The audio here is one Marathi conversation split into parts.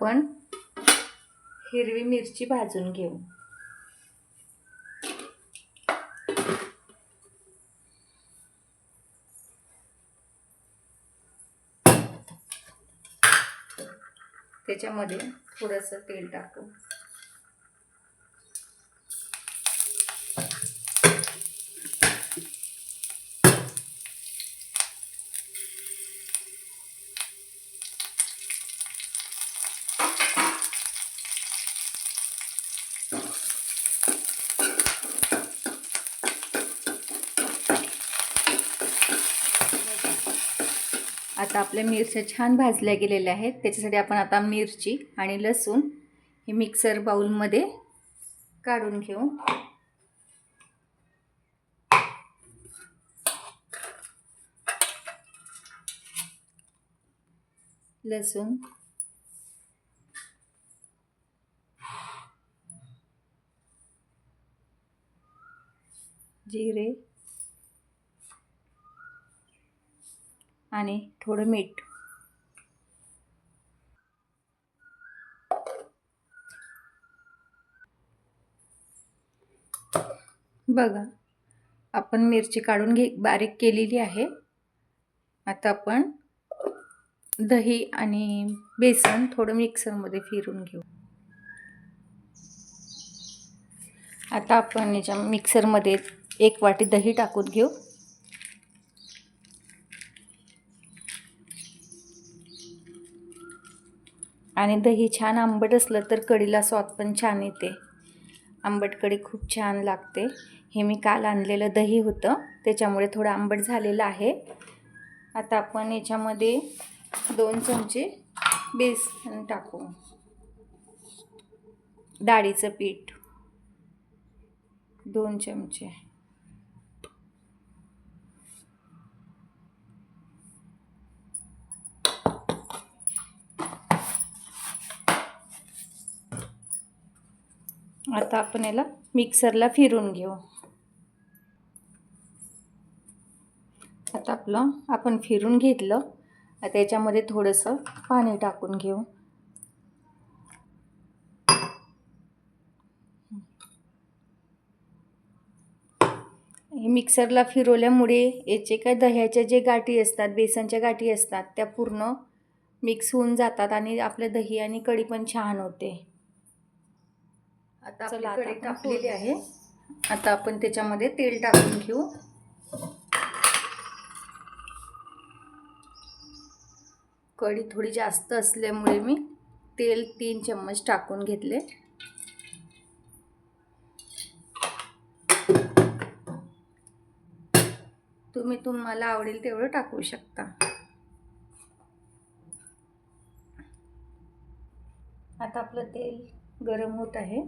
आपण हिरवी मिरची भाजून घेऊ. त्याच्यामध्ये थोडंसं तेल टाकू. आता आपल्या मिरच्या छान भाजल्या गेलेल्या आहेत. त्याच्यासाठी आपण आता मिरची आणि लसूण हे मिक्सर बाउलमध्ये काढून घेऊ. लसूण, जिरे आणि थोडं मीठ. बघा, आपण मिरची काढून बारीक केलेली आहे. आता आपण दही आणि बेसन थोडं मिक्सरमध्ये फिरून घेऊ. आता आपण याच्या मिक्सरमध्ये 1 वाटी दही टाकून घेऊ. आणि दही छान आंबट असलं तर कढीला स्वाद पण छान येते. आंबट कढी खूप छान लागते. हे मी काल आणलेलं दही होतं, त्याच्यामुळे थोडं आंबट झालेलं आहे. आता आपण याच्यामध्ये 2 चमचे बेसन टाकू. डाळीचं पीठ 2 चमचे. आता आपण याला मिक्सरला फिरून घेऊ. आता आपण फिरून घेतलं. आता याच्यामध्ये थोडंसं पाणी टाकून घेऊ. हे मिक्सरला फिरवल्यामुळे याचे काय दह्याच्या जे गाठी असतात, बेसनच्या गाठी असतात, त्या पूर्ण मिक्स होऊन जातात आणि आपलं दही आणि कढी पण छान होते. आता आपली कढी तापलेली आहे. आता आपण त्याच्यामध्ये तेल टाकून घेऊ. कढी थोडी जास्त असल्यामुळे मी तेल 3 चम्मच टाकून घेतले. तुम्हाला आवडेल तेवढं टाकू शकता. आता आपलं तेल गरम होत आहे.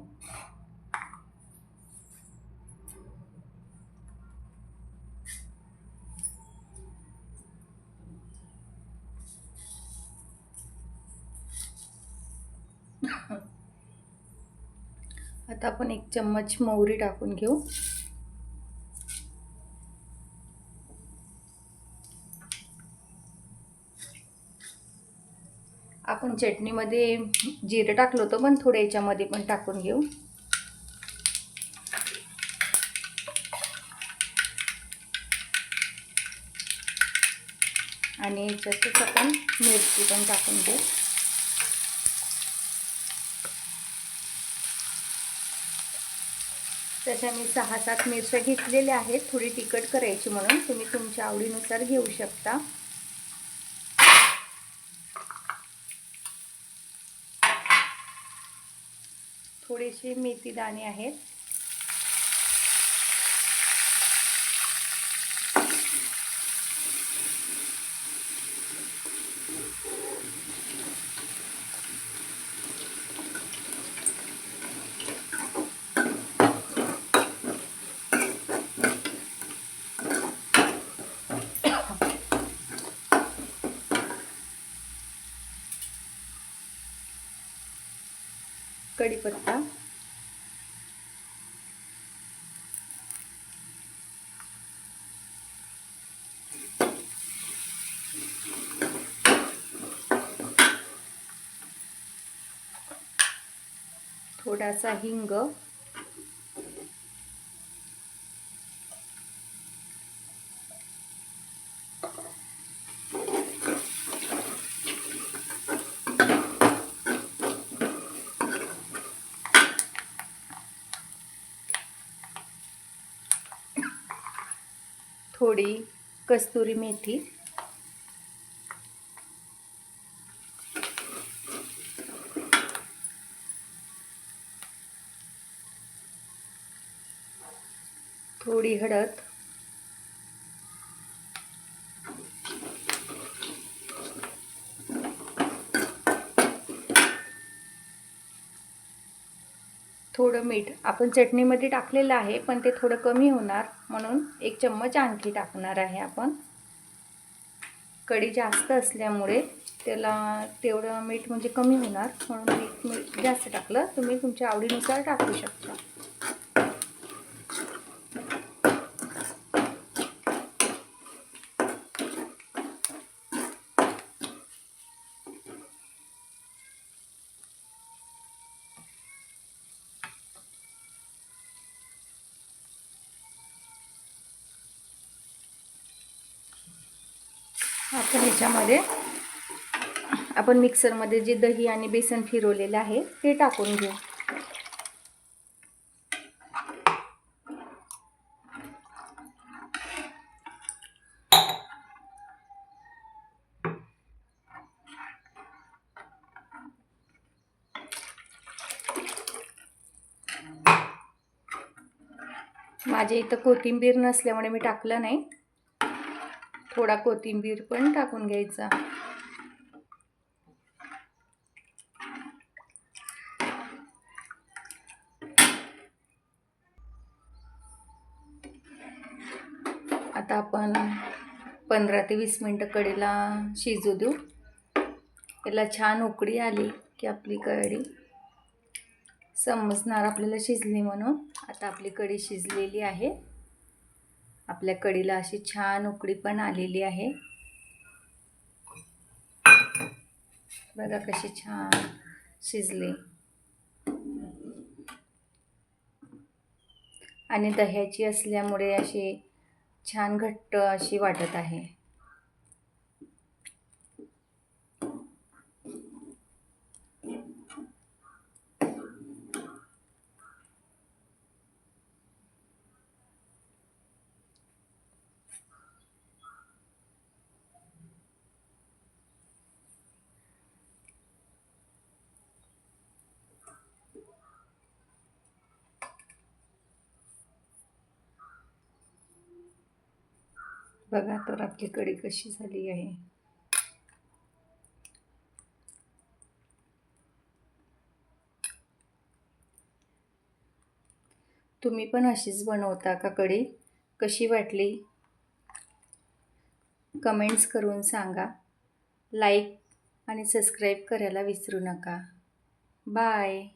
आता आपण 1 चम्मच मोहरी टाकून घेऊ. आपण चटणीमध्ये जिरं टाकलं होतं, पण थोडं याच्यामध्ये पण टाकून घेऊ. आणि याच्यातच आपण मिरची पण टाकून घेऊ. तशा मी 6-7 मिरच्या घेतलेल्या आहेत. थोडी तिखट करायची म्हणून तुम्ही तुमच्या आवडीनुसार घेऊ शकता. थोडेसे मेथी दाणे आहेत. कढीपत्ता, थोडासा हिंग, थोडी कस्तुरी मेथी, थोडी हळद, थोडं मीठ. आपण चटणीमध्ये टाकलेलं आहे पण ते थोडं कमी होणार म्हणून 1 चम्मच आणखी टाकणार आहे आपण. कढी जास्त असल्यामुळे त्याला तेवढं मीठ म्हणजे कमी होणार म्हणून मीठ जास्त टाकलं. तुम्ही तुमच्या आवडीनुसार टाकू शकता. आपण ह्याच्यामध्ये आपण मिक्सरमध्ये जे दही आणि बेसन फिरवलेलं आहे ते टाकून घेऊ. माझ्या इथं कोथिंबीर नसल्यामुळे मी टाकलं नाही. थोडा कोथिंबीर पण टाकून घ्यायचा. आता आपण 15 ते 20 मिनटं कढीला शिजू देऊ. याला छान उकळी आली की आपली कढी समजणार आपल्याला शिजली म्हणून. आता आपली कढी शिजलेली आहे. आपल्या कढीला अशी छान उकळी पण आलेली आहे. बघा कशी छान शिजली. आणि दह्याची असल्यामुळे अशी छान घट्ट अशी वाटत आहे. बघा तर आपली कढी कशी झाली आहे. तुम्ही पण अशीच बनवता का कढी? कशी वाटली कमेंट्स करून सांगा. लाईक आणि सबस्क्राईब करायला विसरू नका. बाय.